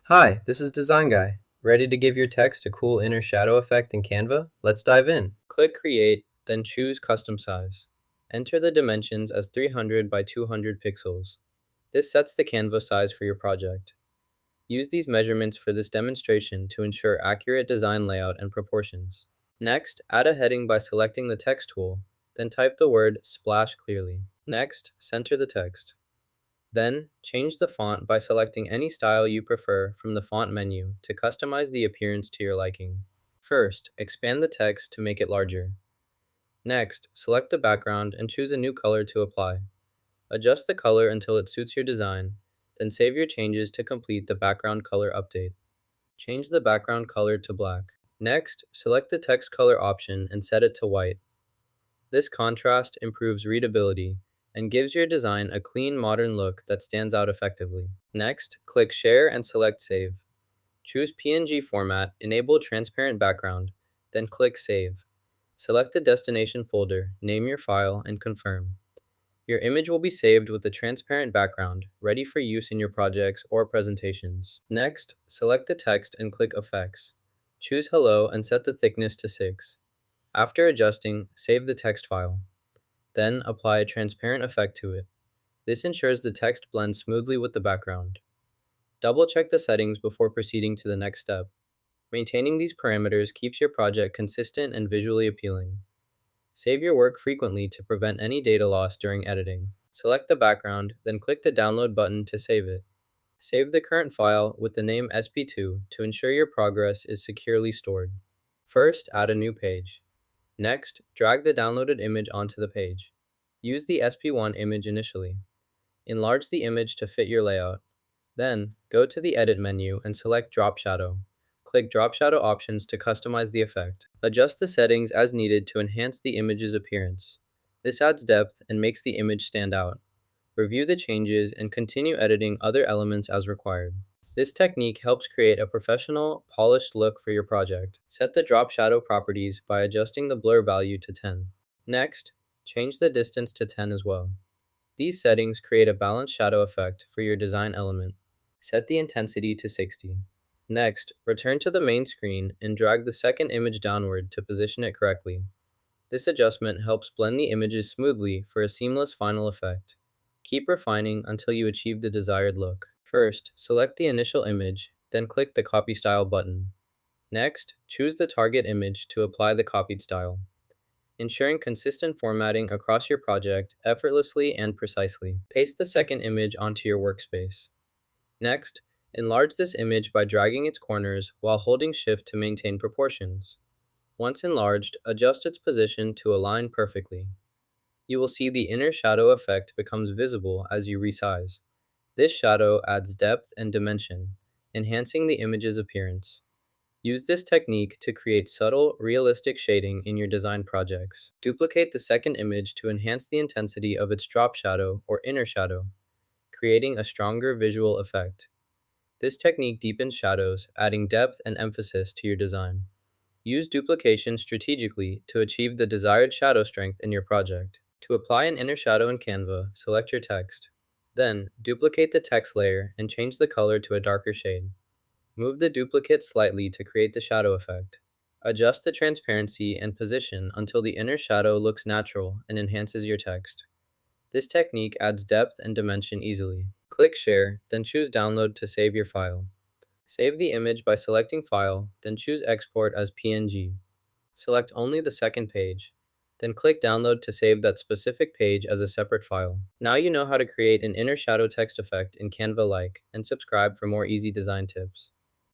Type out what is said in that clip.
Hi, this is Design Guy. Ready to give your text a cool inner shadow effect in Canva? Let's dive in. Click Create, then choose Custom Size. Enter the dimensions as 300 by 200 pixels. This sets the Canva size for your project. Use these measurements for this demonstration to ensure accurate design layout and proportions. Next, add a heading by selecting the text tool, then type the word Splash clearly. Next, center the text. Then, change the font by selecting any style you prefer from the font menu to customize the appearance to your liking. First, expand the text to make it larger. Next, select the background and choose a new color to apply. Adjust the color until it suits your design, then save your changes to complete the background color update. Change the background color to black. Next, select the text color option and set it to white. This contrast improves readability and gives your design a clean, modern look that stands out effectively. Next, click Share and select Save. Choose PNG format, enable transparent background, then click Save. Select the destination folder, name your file, and confirm. Your image will be saved with a transparent background, ready for use in your projects or presentations. Next, select the text and click Effects. Choose Hello and set the thickness to 6. After adjusting, save the text file. Then apply a transparent effect to it. This ensures the text blends smoothly with the background. Double check the settings before proceeding to the next step. Maintaining these parameters keeps your project consistent and visually appealing. Save your work frequently to prevent any data loss during editing. Select the background, then click the download button to save it. Save the current file with the name SP2 to ensure your progress is securely stored. First, add a new page. Next, drag the downloaded image onto the page. Use the SP1 image initially. Enlarge the image to fit your layout. Then, go to the Edit menu and select Drop Shadow. Click Drop Shadow options to customize the effect. Adjust the settings as needed to enhance the image's appearance. This adds depth and makes the image stand out. Review the changes and continue editing other elements as required. This technique helps create a professional, polished look for your project. Set the drop shadow properties by adjusting the blur value to 10. Next, change the distance to 10 as well. These settings create a balanced shadow effect for your design element. Set the intensity to 60. Next, return to the main screen and drag the second image downward to position it correctly. This adjustment helps blend the images smoothly for a seamless final effect. Keep refining until you achieve the desired look. First, select the initial image, then click the Copy Style button. Next, choose the target image to apply the copied style, ensuring consistent formatting across your project effortlessly and precisely. Paste the second image onto your workspace. Next, enlarge this image by dragging its corners while holding Shift to maintain proportions. Once enlarged, adjust its position to align perfectly. You will see the inner shadow effect becomes visible as you resize. This shadow adds depth and dimension, enhancing the image's appearance. Use this technique to create subtle, realistic shading in your design projects. Duplicate the second image to enhance the intensity of its drop shadow or inner shadow, creating a stronger visual effect. This technique deepens shadows, adding depth and emphasis to your design. Use duplication strategically to achieve the desired shadow strength in your project. To apply an inner shadow in Canva, select your text. Then, duplicate the text layer and change the color to a darker shade. Move the duplicate slightly to create the shadow effect. Adjust the transparency and position until the inner shadow looks natural and enhances your text. This technique adds depth and dimension easily. Click Share, then choose Download to save your file. Save the image by selecting File, then choose Export as PNG. Select only the second page. Then click Download to save that specific page as a separate file. Now you know how to create an inner shadow text effect in Canva-like, and subscribe for more easy design tips.